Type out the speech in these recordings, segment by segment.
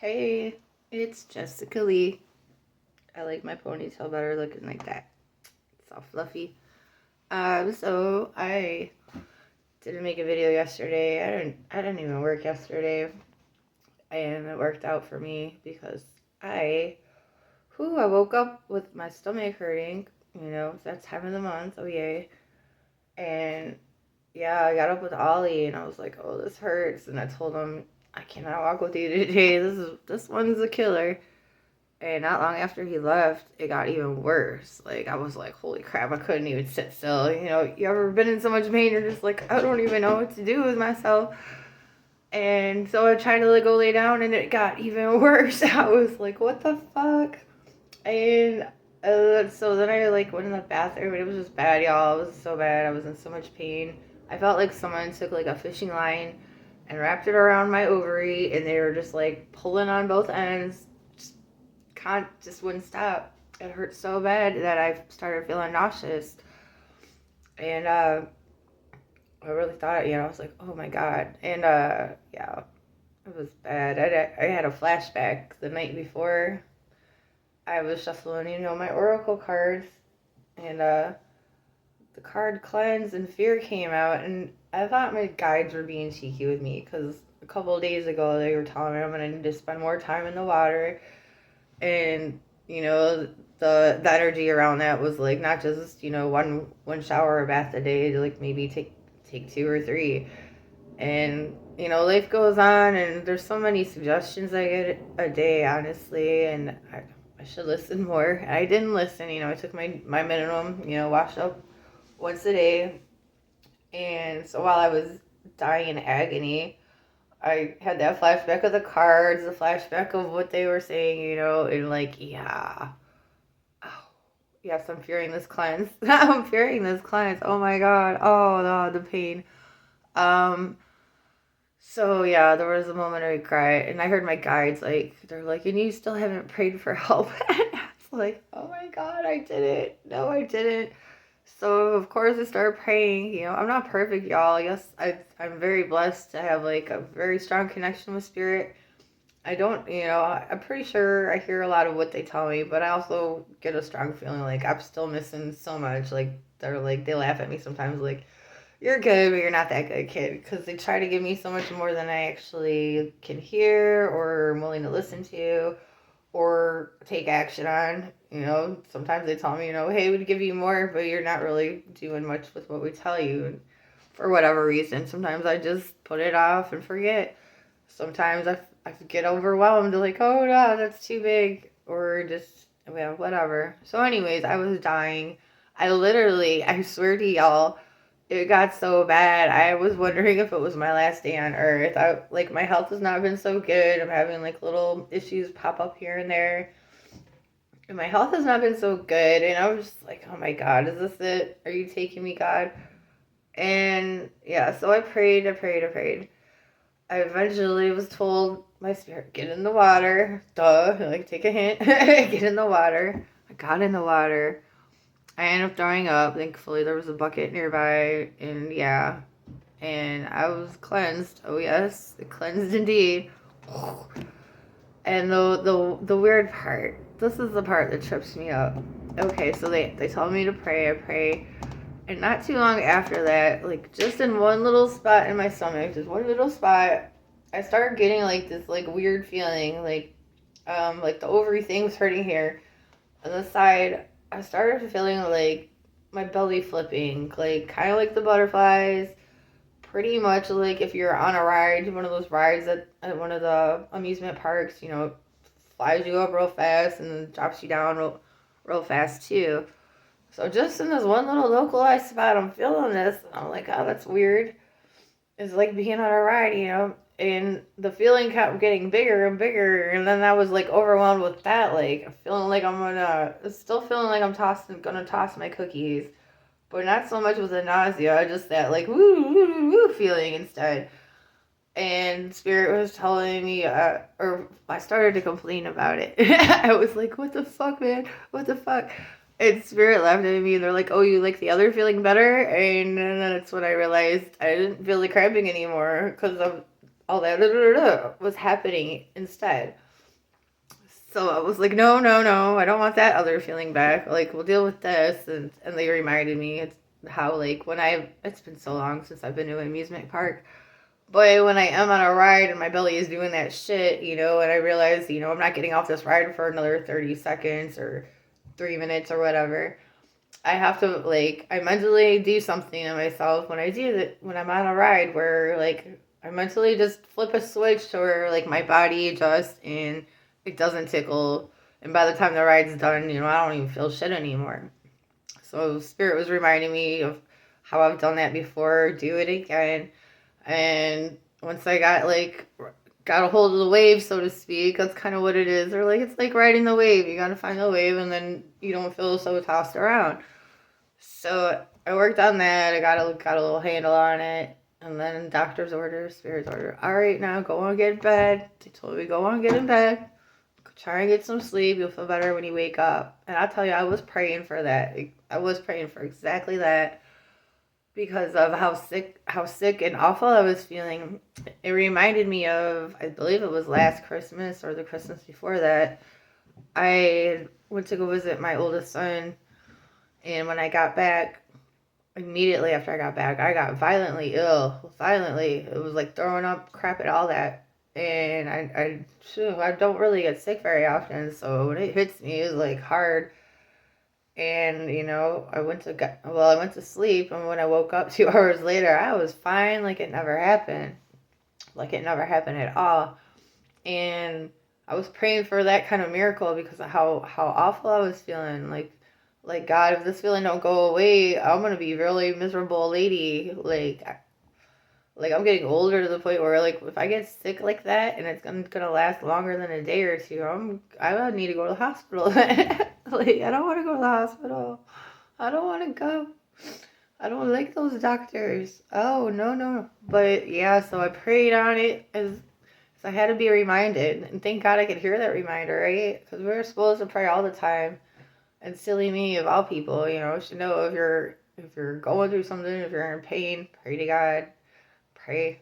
Hey, it's Jessica Lee. I like my ponytail better looking like that. It's all fluffy. So I didn't make a video yesterday. I didn't even work yesterday, and it worked out for me because I woke up with my stomach hurting. It's that time of the month. Oh yay! And yeah, I got up with Ollie, and I was like, "Oh, this hurts," and I told him, "I cannot walk with you today. This one's a killer." And not long after he left, it got even worse. Like, I was like, holy crap, I couldn't even sit still. You ever been in so much pain, you're just like, I don't even know what to do with myself. And so I tried to go lay down, and it got even worse. I was like, what the fuck? And so then I went in the bathroom, and it was just bad, y'all. It was so bad. I was in so much pain. I felt like someone took a fishing line and wrapped it around my ovary, and they were just pulling on both ends. Just wouldn't stop. It hurt so bad that I started feeling nauseous, and I really thought, I was like, oh my god, and yeah, it was bad. I had a flashback the night before. I was shuffling, my oracle cards, and the card cleanse and fear came out, and I thought my guides were being cheeky with me because a couple of days ago they were telling me I'm gonna need to spend more time in the water. And the energy around that was not just one shower or bath a day, to maybe take two or three. And life goes on, and there's so many suggestions I get a day, honestly, and I should listen more. I didn't listen. I took my minimum, washed up once a day. And so while I was dying in agony, I had that flashback of the cards, the flashback of what they were saying, and yeah. Oh, yes, I'm fearing this cleanse. I'm fearing this cleanse. Oh my god. Oh, the pain. Um, so yeah, there was a moment I cried, and I heard my guides, they're like, and you still haven't prayed for help. And it's like, oh my god, I didn't. No, I didn't. So of course I started praying. I'm not perfect, y'all. Yes, I'm very blessed to have a very strong connection with spirit. I don't, I'm pretty sure I hear a lot of what they tell me, but I also get a strong feeling I'm still missing so much. They laugh at me sometimes, you're good, but you're not that good, kid, because they try to give me so much more than I actually can hear or am willing to listen to or take action on. Sometimes they tell me, hey, we'd give you more, but you're not really doing much with what we tell you. And for whatever reason, sometimes I just put it off and forget. Sometimes I get overwhelmed, oh no, that's too big, or just, well, whatever. So anyways, I was dying. I swear to y'all, it got so bad. I was wondering if it was my last day on earth. My health has not been so good. I'm having little issues pop up here and there. And my health has not been so good. And I was just like, oh my God, is this it? Are you taking me, God? And yeah, so I prayed. I eventually was told my spirit, get in the water. Duh, take a hint. Get in the water. I got in the water. I ended up throwing up. Thankfully, there was a bucket nearby, and yeah, and I was cleansed. Oh yes, cleansed indeed. And the weird part. This is the part that trips me up. Okay, so they told me to pray. I pray, and not too long after that, just in one little spot in my stomach, just one little spot, I started getting this weird feeling, the ovary thing was hurting here on the side. I started feeling my belly flipping, kind of like the butterflies. Pretty much if you're on a ride, one of those rides at one of the amusement parks, flies you up real fast and then drops you down real fast too. So just in this one little localized spot, I'm feeling this. And I'm like, oh, that's weird. It's like being on a ride, and the feeling kept getting bigger and bigger, and then I was overwhelmed with that, feeling still feeling like I'm gonna toss my cookies, but not so much with the nausea, just that woo woo woo feeling instead. And spirit was telling me, or I started to complain about it. I was like, what the fuck, man? What the fuck? And spirit laughed at me, and they're like, oh, you like the other feeling better? And then that's when I realized I didn't feel the cramping anymore because of all that was happening instead. So I was like, no, I don't want that other feeling back. Like, we'll deal with this. And they reminded me it's how, like, it's been so long since I've been to an amusement park. But when I am on a ride and my belly is doing that shit, and I realize, I'm not getting off this ride for another 30 seconds or 3 minutes or whatever, I have to, like, I mentally do something to myself when I do that, when I'm on a ride where, like, I mentally just flip a switch to where, like, my body adjusts and it doesn't tickle. And by the time the ride's done, I don't even feel shit anymore. So Spirit was reminding me of how I've done that before, do it again. And once I got a hold of the wave, so to speak, that's kind of what it is. Or, like, it's like riding the wave. You gotta find the wave and then you don't feel so tossed around. So I worked on that. I got a little handle on it. And then doctor's order, Spirit's order. All right, now go on, get in bed. They told me go on, get in bed. Try and get some sleep. You'll feel better when you wake up. And I'll tell you, I was praying for that. I was praying for exactly that because of how sick and awful I was feeling. It reminded me of, I believe it was last Christmas or the Christmas before that. I went to go visit my oldest son. And when I got back, immediately after I got back, I got violently ill. Violently. It was like throwing up, crap, and all that. And I don't really get sick very often, so when it hits me, it's like hard. And I went to sleep, and when I woke up 2 hours later, I was fine, like it never happened, at all. And I was praying for that kind of miracle because of how awful I was feeling. Like, God, if this feeling don't go away, I'm gonna be a really miserable lady. Like, I'm getting older to the point where, like, if I get sick like that and it's gonna last longer than a day or two, I need to go to the hospital. Like, I don't want to go to the hospital. I don't want to go. I don't like those doctors. Oh, no. But, yeah, so I prayed on it as I had to be reminded. And thank God I could hear that reminder, right? Because we're supposed to pray all the time. And silly me, of all people, should know if you're going through something, if you're in pain, pray to God. Pray.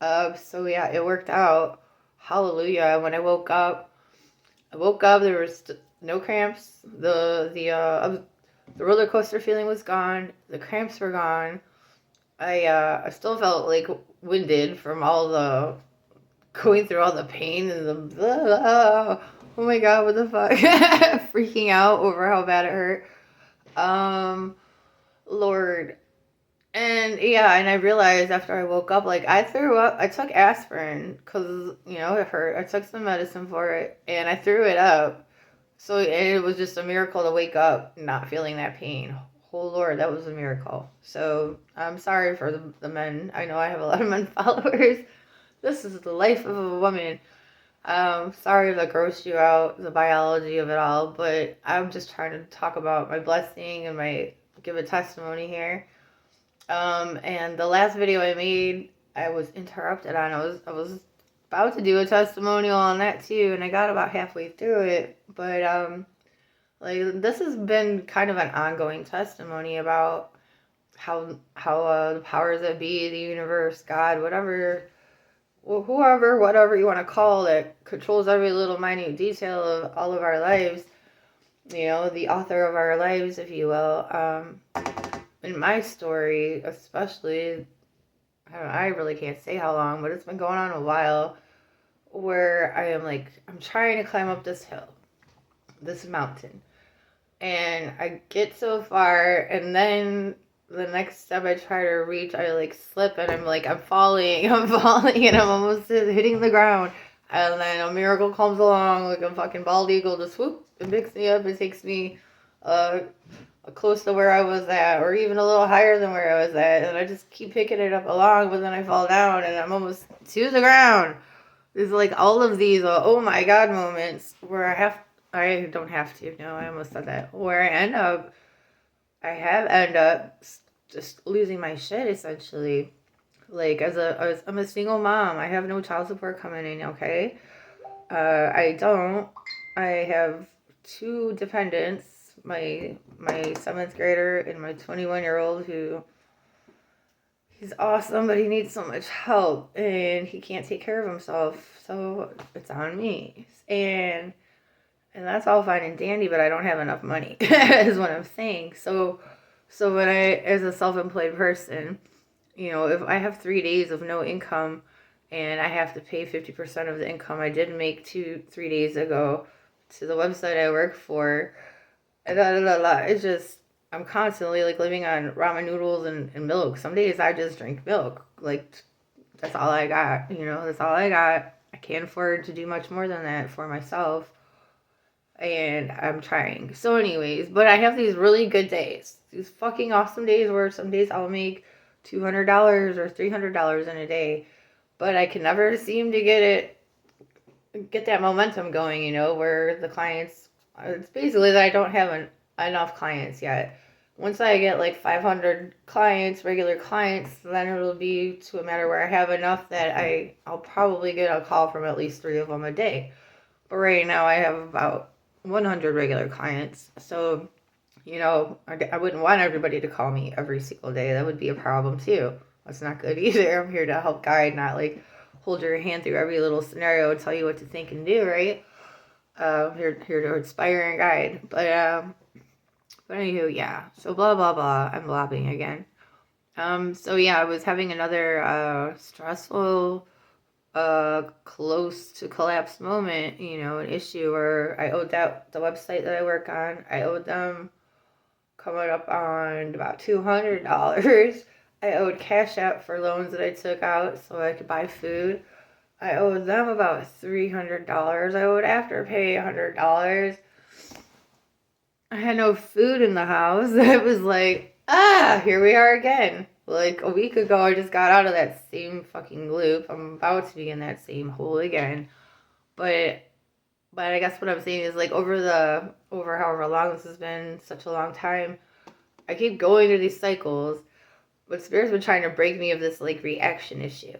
So yeah, it worked out. Hallelujah. When I woke up, there was no cramps. The roller coaster feeling was gone. The cramps were gone. I still felt like winded from all the going through all the pain and the oh my God, what the fuck? Freaking out over how bad it hurt. Lord. And yeah, and I realized after I woke up, like, I threw up. I took aspirin because, it hurt. I took some medicine for it and I threw it up. So it was just a miracle to wake up not feeling that pain. Oh Lord, that was a miracle. So I'm sorry for the men. I know I have a lot of men followers. This is the life of a woman. Sorry if that grossed you out, the biology of it all, but I'm just trying to talk about my blessing and give a testimony here. And the last video I made, I was interrupted on. I was about to do a testimonial on that too, and I got about halfway through it. But like, this has been kind of an ongoing testimony about how the powers that be, the universe, God, whatever, whoever, whatever you want to call it, controls every little minute detail of all of our lives. The author of our lives, if you will. In my story, especially, I really can't say how long, but it's been going on a while, where I'm trying to climb up this hill, this mountain, and I get so far, and then the next step I try to reach, I slip, and I'm falling, and I'm almost hitting the ground, and then a miracle comes along, like a fucking bald eagle, just whoop, it picks me up, it takes me, close to where I was at, or even a little higher than where I was at, and I just keep picking it up along, but then I fall down, and I'm almost to the ground. There's all of these oh my God moments where I don't have to, no, I almost said that, where I end up just losing my shit, essentially. I'm a single mom. I have no child support coming in, okay? I have 2 dependents, my 7th grader and my 21-year-old who, he's awesome, but he needs so much help and he can't take care of himself, so it's on me. And And that's all fine and dandy, but I don't have enough money, is what I'm saying. So when I, as a self-employed person, you know, if I have 3 days of no income and I have to pay 50% of the income I did make 3 days ago to the website I work for, it's just, I'm constantly like living on ramen noodles and milk. Some days I just drink milk. Like, that's all I got, you know, that's all I got. I can't afford to do much more than that for myself. And I'm trying. So anyways, but I have these really good days. These fucking awesome days where some days I'll make $200 or $300 in a day. But I can never seem to get that momentum going, you know, where the clients, it's basically that I don't have enough clients yet. Once I get like 500 clients, regular clients, then it'll be to a matter where I have enough that I'll probably get a call from at least 3 of them a day. But right now I have about 100 regular clients. So, you know, I wouldn't want everybody to call me every single day. That would be a problem too. That's not good either. I'm here to help guide, not like hold your hand through every little scenario and tell you what to think and do, right? Here to inspire and guide. But anywho, yeah. So blah blah blah. I'm blabbing again. So yeah, I was having another stressful, close to collapse moment, you know, an issue where I owed the website that I work on, I owed them coming up on about $200. I owed Cash App for loans that I took out so I could buy food. I owed them about $300. I owed Afterpay $100. I had no food in the house. It was like, here we are again. Like a week ago, I just got out of that same fucking loop. I'm about to be in that same hole again. But I guess what I'm saying is like over however long this has been, such a long time, I keep going through these cycles. But Spirit's been trying to break me of this like reaction issue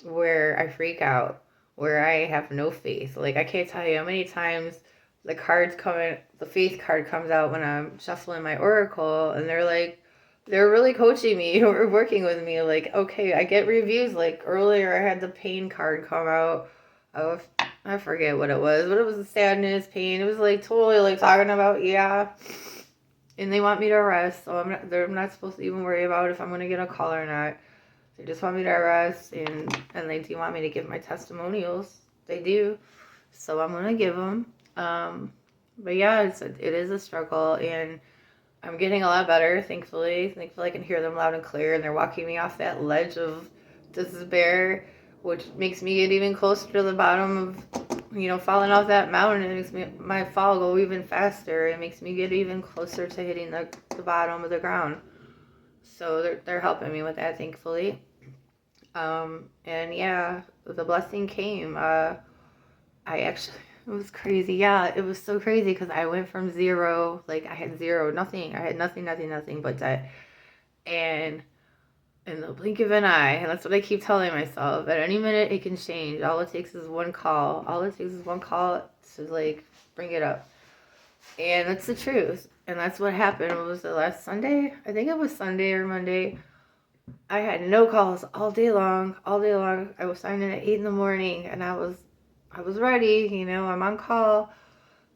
where I freak out, where I have no faith. Like I can't tell you how many times the faith card comes out when I'm shuffling my oracle, and they're really coaching me or working with me. Like, okay, I get reviews. Like earlier, I had the pain card come out. Oh, I forget what it was, but it was the sadness, pain. It was like totally like talking about, yeah. And they want me to rest, so I'm not supposed to even worry about if I'm gonna get a call or not. They just want me to rest, and they do want me to give my testimonials. They do, so I'm gonna give them. But yeah, it is a struggle, and I'm getting a lot better, thankfully. Thankfully, I can hear them loud and clear, and they're walking me off that ledge of despair, which makes me get even closer to the bottom of, you know, falling off that mountain. It makes my fall go even faster. It makes me get even closer to hitting the bottom of the ground. So they're helping me with that, thankfully. And yeah, the blessing came. It was crazy. Yeah, it was so crazy because I went from zero, like I had nothing. I had nothing but debt. And in the blink of an eye, and that's what I keep telling myself, at any minute it can change. All it takes is one call. All it takes is one call to like bring it up. And that's the truth. And that's what happened. What was it, last Sunday? I think it was Sunday or Monday. I had no calls all day long. I was signed in at 8 in the morning, and I was ready, you know, I'm on call.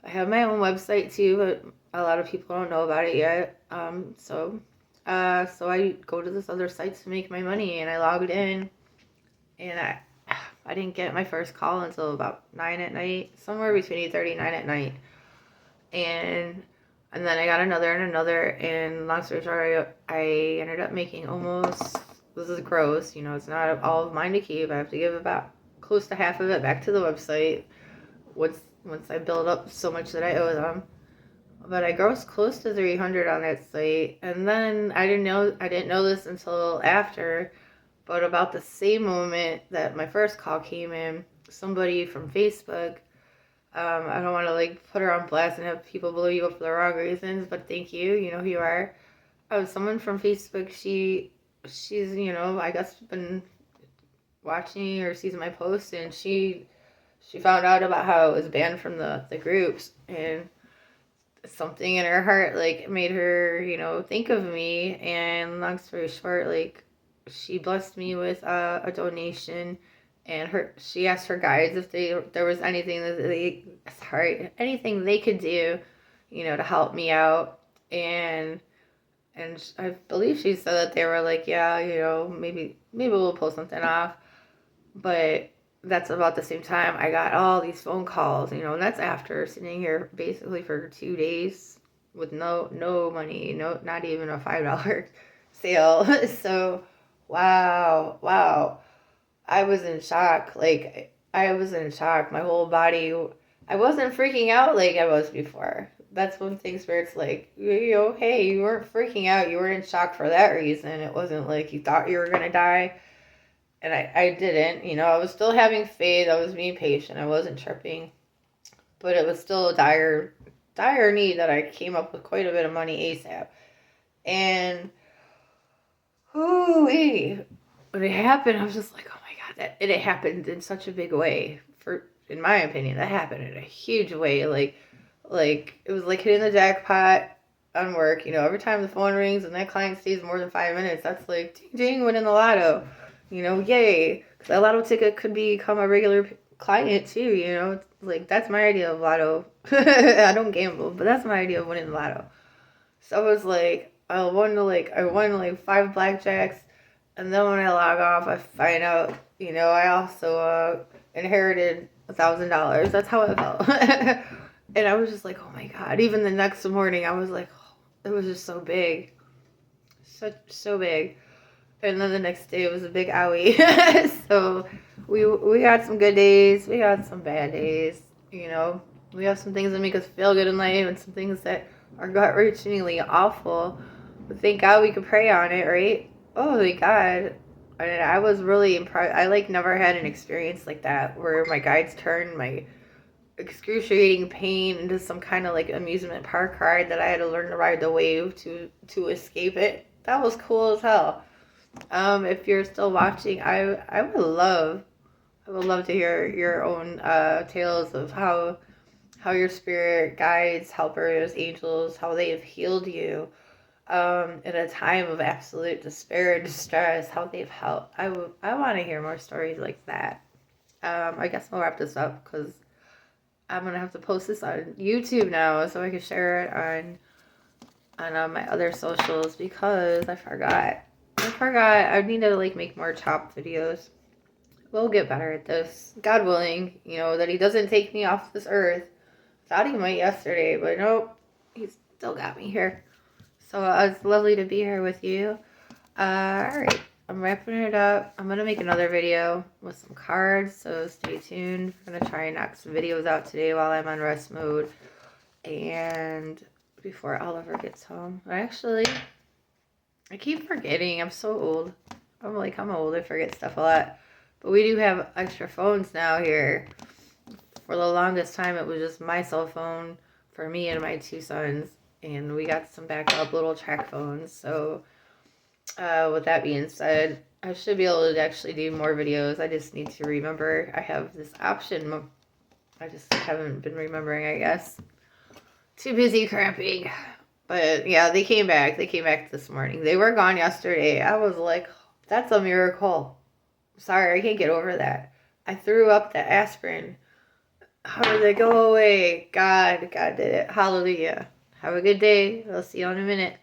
I have my own website too, but a lot of people don't know about it yet. So I go to this other site to make my money, and I logged in, and I didn't get my first call until about 9 at night, somewhere between 8:30 and 9 at night. And then I got another, and long story short, I ended up making this is gross, you know, it's not all of mine to keep. I have to give about close to half of it back to the website once I build up so much that I owe them. But I grossed close to 300 on that site, and then I didn't know this until after, but about the same moment that my first call came in, somebody from Facebook, I don't want to like put her on blast and have people blow you up for the wrong reasons, but thank you, you know who you are. Someone from Facebook, she's, you know, I guess been watching or sees my posts, and she found out about how it was banned from the groups, and something in her heart like made her, you know, think of me. And long story short, like she blessed me with a donation, and she asked her guides if there was anything anything they could do, to help me out. And I believe she said that they were like, yeah, maybe we'll pull something off. But that's about the same time I got all these phone calls, and that's after sitting here basically for 2 days with no money, not even a $5 sale. So, wow. I was in shock. Like, I was in shock. My whole body, I wasn't freaking out like I was before. That's one thing where it's like, hey, you weren't freaking out. You were in shock for that reason. It wasn't like you thought you were going to die. And I didn't, I was still having faith. I was being patient. I wasn't tripping. But it was still a dire need that I came up with quite a bit of money ASAP. And, when it happened, I was just like, oh my God, it happened in such a big way. In my opinion, that happened in a huge way. Like it was like hitting the jackpot on work. Every time the phone rings and that client stays more than 5 minutes, that's like, ding, ding, winning the lotto. Yay. Because that lotto ticket could become a regular client too, Like, that's my idea of lotto. I don't gamble, but that's my idea of winning the lotto. So I was like, I won like 5 blackjacks. And then when I log off, I find out, I also inherited $1,000. That's how it felt. And I was just like, oh my God. Even the next morning, I was like, oh, it was just so big. So big. And then the next day, it was a big owie. So we got some good days. We got some bad days. We have some things that make us feel good in life and some things that are gut-wrenchingly awful. But thank God we could pray on it, right? Oh my God. And I was really impressed. I never had an experience like that where my guides turned my excruciating pain into some kind of amusement park ride that I had to learn to ride the wave to escape it. That was cool as hell. If you're still watching, I would love to hear your own tales of how your spirit guides, helpers, angels, how they have healed you in a time of absolute despair and distress, how they've helped. I want to hear more stories like that. I guess I'll wrap this up because I'm gonna have to post this on YouTube now so I can share it on my other socials because I forgot. I need to make more chopped videos. We'll get better at this. God willing, that he doesn't take me off this earth. Thought he might yesterday, but nope. He's still got me here. So it's lovely to be here with you. Alright. I'm wrapping it up. I'm going to make another video with some cards, so stay tuned. I'm going to try and knock some videos out today while I'm on rest mode. And before Oliver gets home. Actually, I keep forgetting. I'm so old. I'm old. I forget stuff a lot. But we do have extra phones now here. For the longest time, it was just my cell phone for me and my 2 sons. And we got some backup little track phones. So, with that being said, I should be able to actually do more videos. I just need to remember I have this option. I just haven't been remembering, I guess. Too busy cramping. But yeah, they came back. They came back this morning. They were gone yesterday. I was like, that's a miracle. Sorry, I can't get over that. I threw up the aspirin. How did it go away? God did it. Hallelujah. Have a good day. I'll see you in a minute.